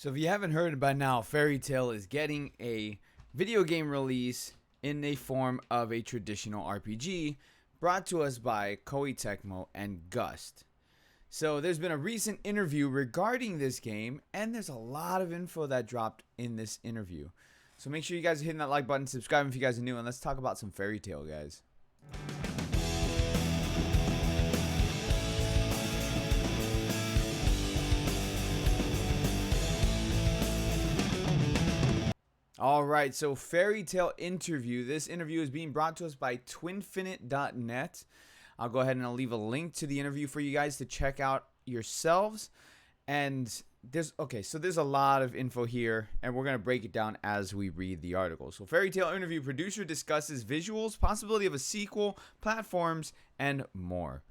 So if you haven't heard by now, Fairy Tail is getting a video game release in the form of a traditional RPG brought to us by Koei Tecmo and Gust. So there's been a recent interview regarding this game, and there's a lot of info that dropped in this interview. So make sure you guys are hitting that like button, subscribe if you guys are new, and let's talk about some Fairy Tail, guys. All right, so Fairy Tail interview. This interview is being brought to us by twinfinite.net. I'll go ahead and I'll leave a link to the interview for you guys to check out yourselves. And there's a lot of info here, and we're going to break it down as we read the article. So Fairy Tail interview producer discusses visuals, possibility of a sequel, platforms, and more.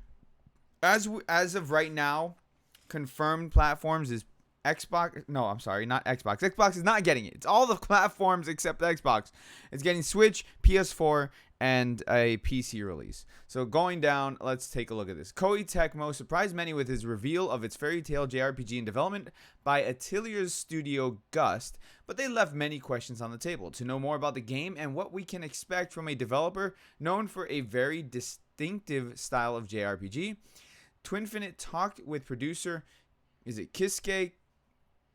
As of right now, confirmed platforms is Xbox. No, I'm sorry, not Xbox. Xbox is not getting it. It's all the platforms except Xbox. It's getting Switch, PS4, and a PC release. So going down, let's take a look at this. Koei Tecmo surprised many with his reveal of its Fairy Tail JRPG in development by Atelier's studio Gust, but they left many questions on the table. To know more about the game and what we can expect from a developer known for a very distinctive style of JRPG, Twinfinite talked with producer, Kisuke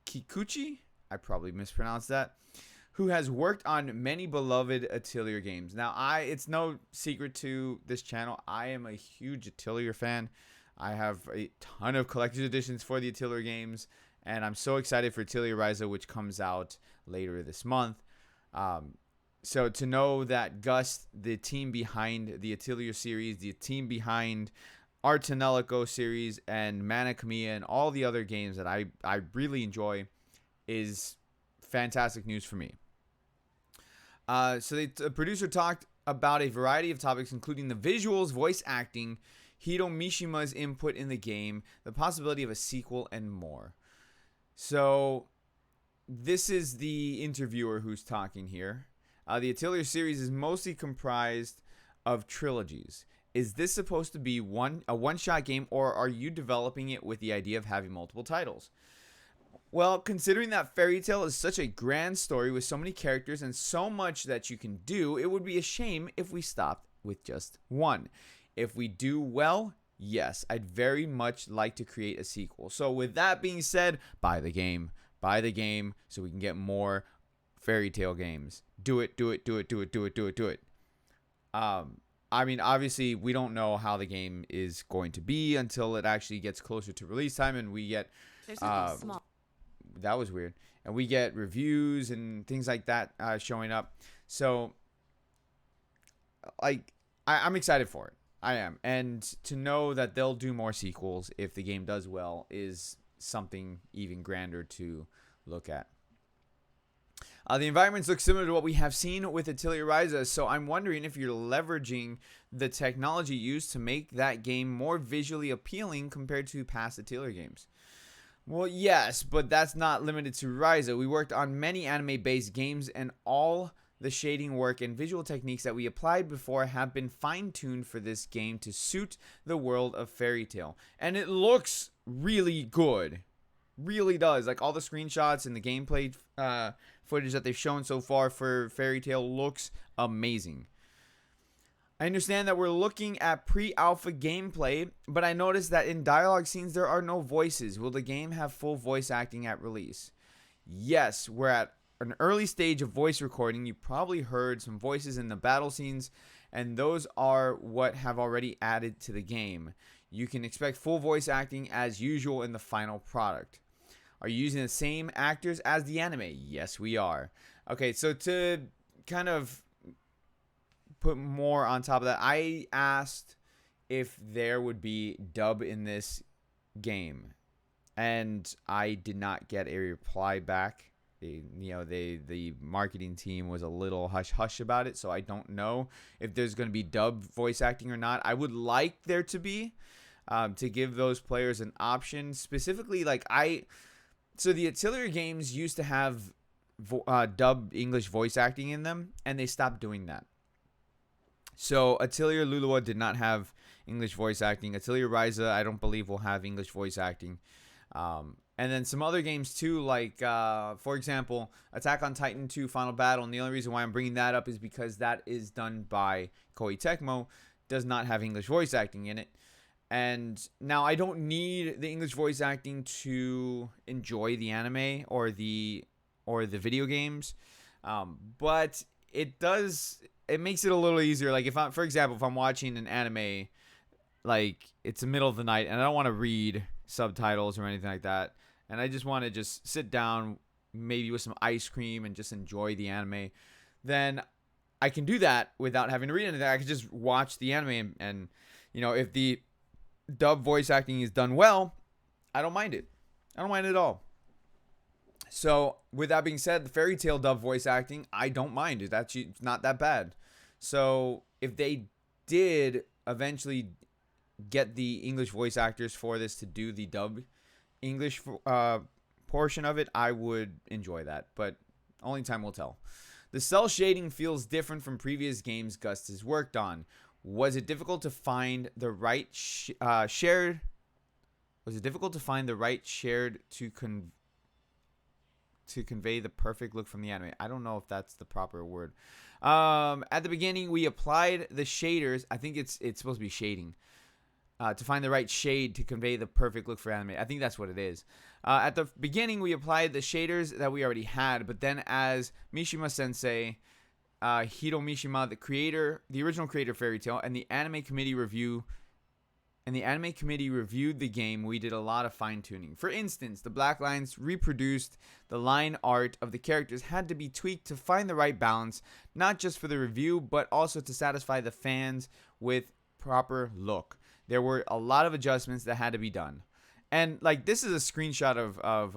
Kikuchi? I probably mispronounced that. Who has worked on many beloved Atelier games. Now, it's no secret to this channel, I am a huge Atelier fan. I have a ton of collector's editions for the Atelier games, and I'm so excited for Atelier Ryza, which comes out later this month. So to know that Gust, the team behind the Atelier series, the team behind Artanelico series and Mana Kamiya and all the other games that I really enjoy is fantastic news for me. So the producer talked about a variety of topics, including the visuals, voice acting, Hiro Mishima's input in the game, the possibility of a sequel, and more. So this is the interviewer who's talking here. The Atelier series is mostly comprised of trilogies. Is this supposed to be a one-shot game, or are you developing it with the idea of having multiple titles? Well, considering that Fairy Tail is such a grand story with so many characters and so much that you can do, it would be a shame if we stopped with just one. If we do well, yes, I'd very much like to create a sequel. So with that being said, buy the game so we can get more Fairy Tail games. Do it. I mean, obviously, we don't know how the game is going to be until it actually gets closer to release time, and we get that was weird, and we get reviews and things like that showing up. So, I'm excited for it. I am, and to know that they'll do more sequels if the game does well is something even grander to look at. The environments look similar to what we have seen with Atelier Ryza, so I'm wondering if you're leveraging the technology used to make that game more visually appealing compared to past Atelier games. Well, yes, but that's not limited to Ryza. We worked on many anime-based games, and all the shading work and visual techniques that we applied before have been fine-tuned for this game to suit the world of Fairy Tail. And it looks really good. Really does. Like, all the screenshots and the gameplay footage that they've shown so far for Fairy Tail looks amazing. I understand that we're looking at pre-alpha gameplay, but I noticed that in dialogue scenes there are no voices. Will the game have full voice acting at release? Yes, we're at an early stage of voice recording. You probably heard some voices in the battle scenes, and those are what have already added to the game. You can expect full voice acting as usual in the final product. Are you using the same actors as the anime? Yes, we are. Okay, so to kind of put more on top of that, I asked if there would be dub in this game, and I did not get a reply back. The marketing team was a little hush-hush about it, so I don't know if there's going to be dub voice acting or not. I would like there to be, to give those players an option. Specifically, so the Atelier games used to have dubbed English voice acting in them, and they stopped doing that. So Atelier Lulua did not have English voice acting. Atelier Ryza, I don't believe, will have English voice acting. And then some other games too, like for example, Attack on Titan 2 Final Battle. And the only reason why I'm bringing that up is because that is done by Koei Tecmo, does not have English voice acting in it. And now I don't need the English voice acting to enjoy the anime or the video games, but it does. It makes it a little easier. Like if I'm, for example, if I'm watching an anime, like it's the middle of the night and I don't want to read subtitles or anything like that, and I just want to just sit down, maybe with some ice cream and just enjoy the anime, then I can do that without having to read anything. I can just watch the anime and you know, if the dub voice acting is done well, I don't mind it. I don't mind it at all. So, with that being said, the Fairy Tail dub voice acting, I don't mind. It's actually not that bad. So, if they did eventually get the English voice actors for this to do the dub English portion of it, I would enjoy that. But only time will tell. The cell shading feels different from previous games Gust has worked on. Was it difficult to find the right shared? Was it difficult to find the right shared to convey the perfect look from the anime? I don't know if that's the proper word. At the beginning, we applied the shaders. I think it's supposed to be shading. To find the right shade to convey the perfect look for anime. I think that's what it is. At the beginning, we applied the shaders that we already had, but then as Mishima Sensei, Hiro Mishima, the original creator of Fairy Tail, and the anime committee reviewed the game, we did a lot of fine-tuning. For instance, the black lines reproduced the line art of the characters had to be tweaked to find the right balance, not just for the review, but also to satisfy the fans with proper look. There were a lot of adjustments that had to be done. And like this is a screenshot of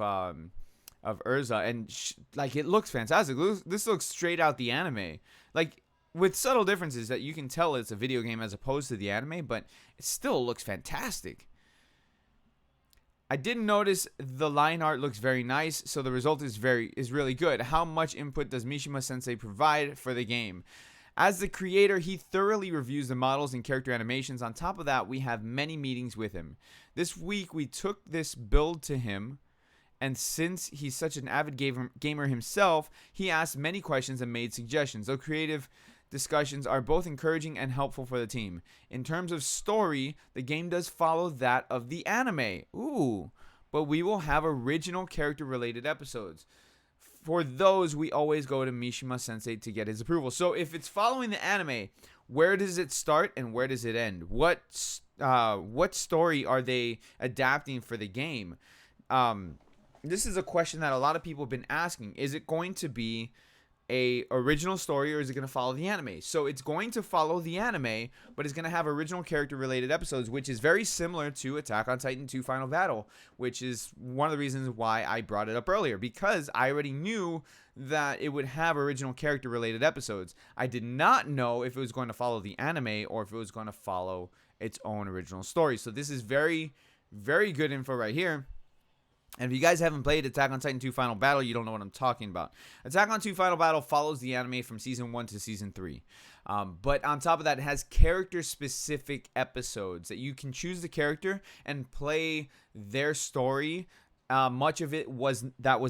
Urza, and like it looks fantastic. This looks straight out the anime. Like with subtle differences that you can tell it's a video game as opposed to the anime, but it still looks fantastic. I didn't notice the line art looks very nice, so the result is really good. How much input does Mishima Sensei provide for the game? As the creator, he thoroughly reviews the models and character animations. On top of that, we have many meetings with him. This week, we took this build to him, and since he's such an avid gamer himself, he asked many questions and made suggestions. Though creative discussions are both encouraging and helpful for the team. In terms of story, the game does follow that of the anime. Ooh, but we will have original character-related episodes. For those, we always go to Mishima Sensei to get his approval. So if it's following the anime, where does it start and where does it end? What story are they adapting for the game? This is a question that a lot of people have been asking. Is it going to be a original story or is it going to follow the anime? So it's going to follow the anime, but it's going to have original character related episodes, which is very similar to Attack on Titan 2 Final Battle, which is one of the reasons why I brought it up earlier, because I already knew that it would have original character related episodes. I did not know if it was going to follow the anime or if it was going to follow its own original story. So this is very, very good info right here. And if you guys haven't played Attack on Titan 2 Final Battle, you don't know what I'm talking about. Attack on 2 Final Battle follows the anime from Season 1 to Season 3. But on top of that, it has character-specific episodes that you can choose the character and play their story. Much of it was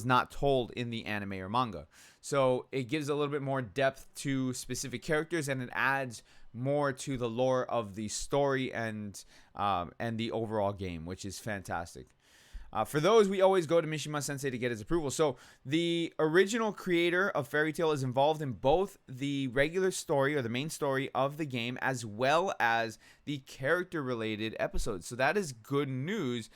not told in the anime or manga. So it gives a little bit more depth to specific characters, and it adds more to the lore of the story and the overall game, which is fantastic. For those, we always go to Mishima Sensei to get his approval. So the original creator of Fairy Tail is involved in both the regular story or the main story of the game as well as the character-related episodes. So that is good news,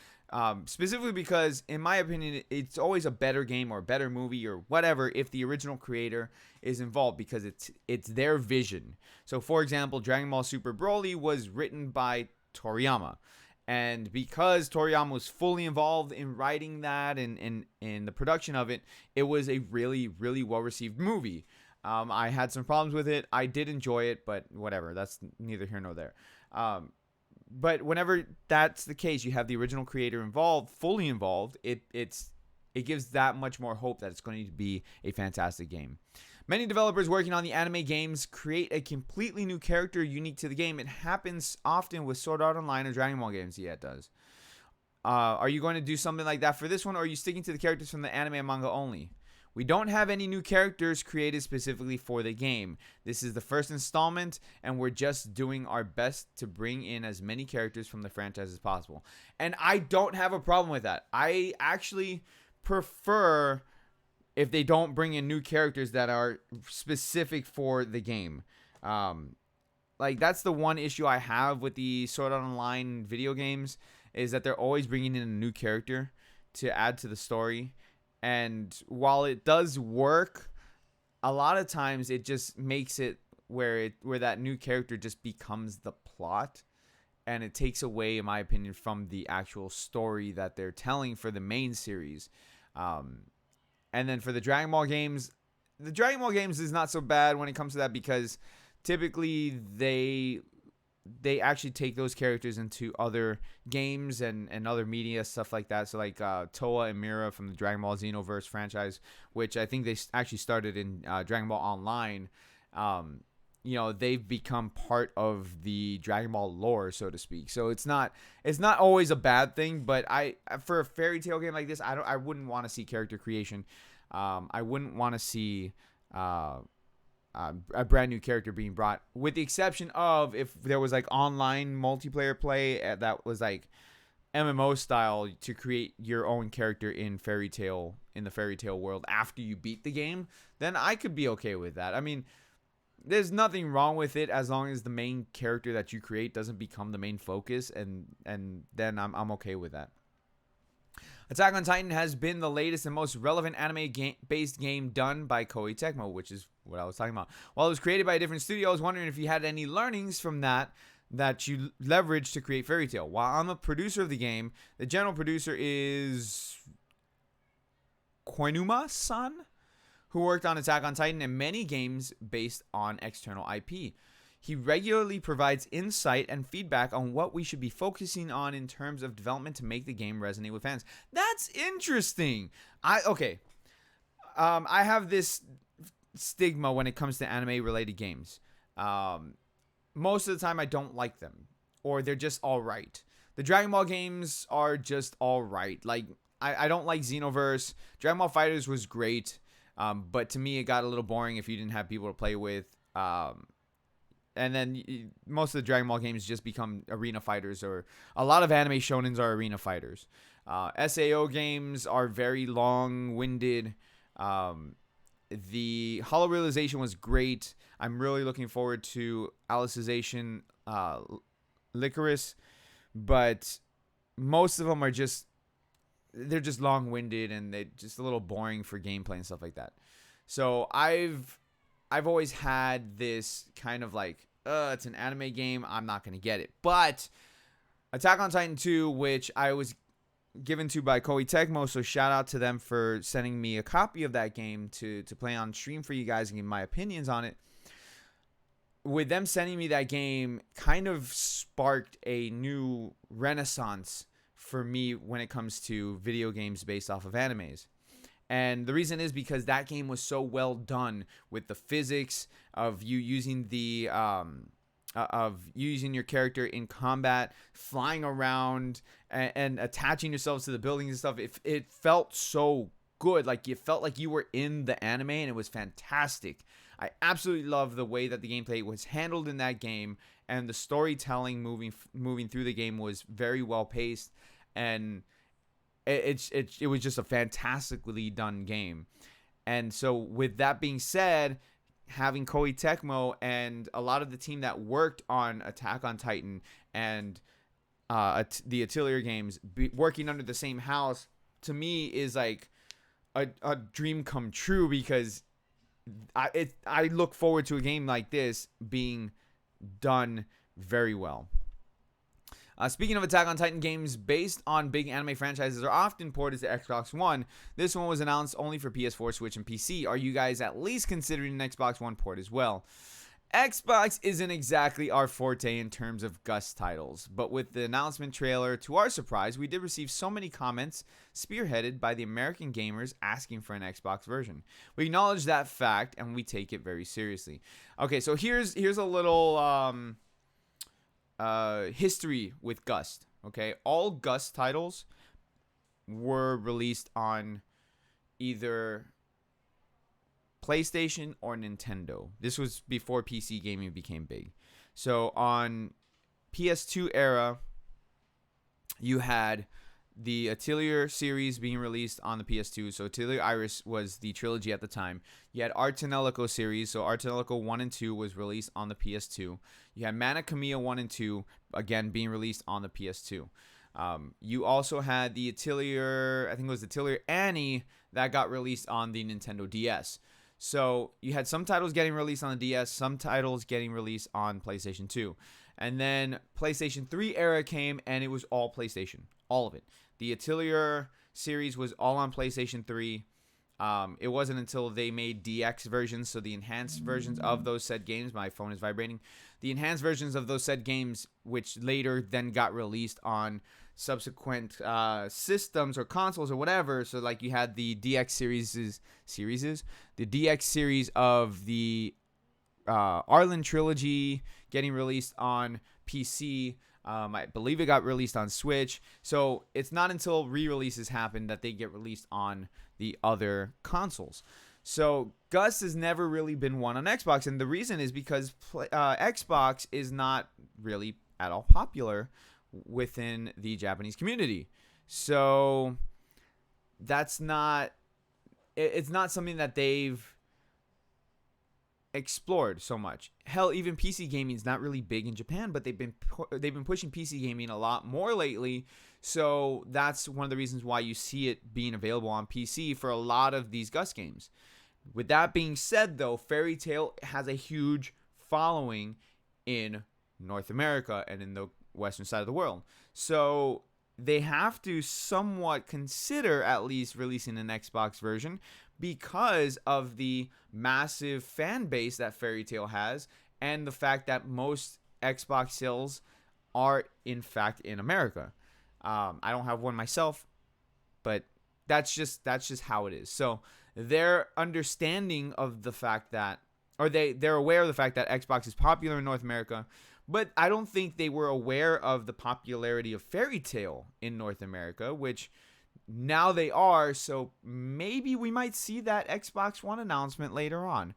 specifically because, in my opinion, it's always a better game or a better movie or whatever if the original creator is involved, because it's their vision. So, for example, Dragon Ball Super Broly was written by Toriyama. And because Toriyama was fully involved in writing that and in the production of it, it was a really, really well-received movie. I had some problems with it. I did enjoy it, but whatever. That's neither here nor there. But whenever that's the case, you have the original creator involved, fully involved, it gives that much more hope that it's going to be a fantastic game. Many developers working on the anime games create a completely new character unique to the game. It happens often with Sword Art Online or Dragon Ball games. Yeah, it does. Are you going to do something like that for this one, or are you sticking to the characters from the anime and manga only? We don't have any new characters created specifically for the game. This is the first installment, and we're just doing our best to bring in as many characters from the franchise as possible. And I don't have a problem with that. I actually prefer if they don't bring in new characters that are specific for the game. Like, that's the one issue I have with the Sword Art Online video games, is that they're always bringing in a new character to add to the story. And while it does work, a lot of times it just makes it where that new character just becomes the plot, and it takes away, in my opinion, from the actual story that they're telling for the main series. And then for the Dragon Ball games is not so bad when it comes to that, because typically they actually take those characters into other games and other media, stuff like that. So like Toa and Mira from the Dragon Ball Xenoverse franchise, which I think they actually started in Dragon Ball Online. They've become part of the Dragon Ball lore, so to speak. So it's not always a bad thing, but for a fairy tale game like this, I wouldn't want to see character creation. I wouldn't want to see a brand new character being brought, with the exception of if there was like online multiplayer play that was like MMO style, to create your own character in the fairy tale world after you beat the game, then I could be okay with that. I mean, there's nothing wrong with it as long as the main character that you create doesn't become the main focus, and then I'm okay with that. Attack on Titan has been the latest and most relevant anime-based game done by Koei Tecmo, which is what I was talking about. While it was created by a different studio, I was wondering if you had any learnings from that you leveraged to create Fairy Tail. While I'm a producer of the game, the general producer is Koinuma-san, who worked on Attack on Titan and many games based on external IP. He regularly provides insight and feedback on what we should be focusing on in terms of development to make the game resonate with fans. That's interesting. I have this stigma when it comes to anime-related games. Most of the time, I don't like them, or they're just all right. The Dragon Ball games are just all right. Like, I don't like Xenoverse. Dragon Ball FighterZ was great, but to me, it got a little boring if you didn't have people to play with. And then most of the Dragon Ball games just become arena fighters, or a lot of anime shonens are arena fighters. SAO games are very long-winded. The Hollow Realization was great. I'm really looking forward to Alicization Licorice, but most of them are they're just long-winded, and they're just a little boring for gameplay and stuff like that. So I've always had this kind of like, it's an anime game, I'm not going to get it. But Attack on Titan 2, which I was given to by Koei Tecmo, so shout out to them for sending me a copy of that game to play on stream for you guys and give my opinions on it. With them sending me that game, kind of sparked a new renaissance for me when it comes to video games based off of animes. And the reason is because that game was so well done with the physics of you using using your character in combat, flying around, and attaching yourselves to the buildings and stuff. It felt so good. Like, you felt like you were in the anime, and it was fantastic. I absolutely love the way that the gameplay was handled in that game, and the storytelling moving through the game was very well paced, and it was just a fantastically done game. And so with that being said, having Koei Tecmo and a lot of the team that worked on Attack on Titan and the Atelier games working under the same house, to me is like a dream come true, because I look forward to a game like this being done very well. Speaking of Attack on Titan, games based on big anime franchises are often ported to Xbox One. This one was announced only for PS4, Switch, and PC. Are you guys at least considering an Xbox One port as well? Xbox isn't exactly our forte in terms of Gus titles, but with the announcement trailer, to our surprise, we did receive so many comments spearheaded by the American gamers asking for an Xbox version. We acknowledge that fact, and we take it very seriously. Okay, so here's a little history with Gust. Okay, all Gus titles were released on either PlayStation or Nintendo. This was before PC gaming became big. So on PS2 era, you had the Atelier series being released on the PS2. So Atelier Iris was the trilogy at the time. You had Art Tenelico series. So Art Tenelico 1 and 2 was released on the PS2. You had Mana Khemia 1 and 2, again, being released on the PS2. You also had the Atelier, I think it was Atelier Annie, that got released on the Nintendo DS. So you had some titles getting released on the DS, some titles getting released on PlayStation 2. And then PlayStation 3 era came, and it was all PlayStation. All of it. The Atelier series was all on PlayStation 3. It wasn't until they made DX versions, so the enhanced versions of those said games. My phone is vibrating. The enhanced versions of those said games, which later then got released on subsequent systems or consoles or whatever. So like you had the DX series, the DX series of the Arlen trilogy getting released on PC. I believe it got released on Switch. So it's not until re-releases happen that they get released on the other consoles. So Gus has never really been one on Xbox, and the reason is because Xbox is not really at all popular within the Japanese community. So that's not, it's not something that they've explored so much. Hell, even PC gaming is not really big in Japan, but they've been pushing PC gaming a lot more lately. So that's one of the reasons why you see it being available on PC for a lot of these Gus games. With that being said, though, Fairy Tail has a huge following in North America and in the western side of the world. So they have to somewhat consider at least releasing an Xbox version because of the massive fan base that Fairy Tail has and the fact that most Xbox sales are in fact in America. I don't have one myself, but that's just how it is. So they're understanding of the fact that, or they're aware of the fact that Xbox is popular in North America, but I don't think they were aware of the popularity of Fairy Tail in North America, which now they are. So maybe we might see that Xbox One announcement later on.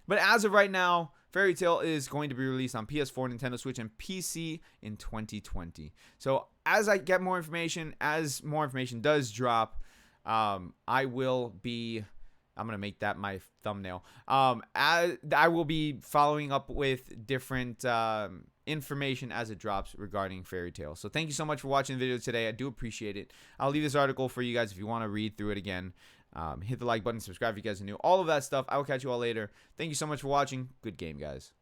But as of right now, Fairy Tail is going to be released on PS4, Nintendo Switch, and PC in 2020. So as I get more information, as more information does drop, I will be, I'm going to make that my thumbnail. I will be following up with different information as it drops regarding Fairy Tail. So thank you so much for watching the video today. I do appreciate it. I'll leave this article for you guys if you want to read through it again. Hit the like button, subscribe if you guys are new. All of that stuff. I will catch you all later. Thank you so much for watching. Good game, guys.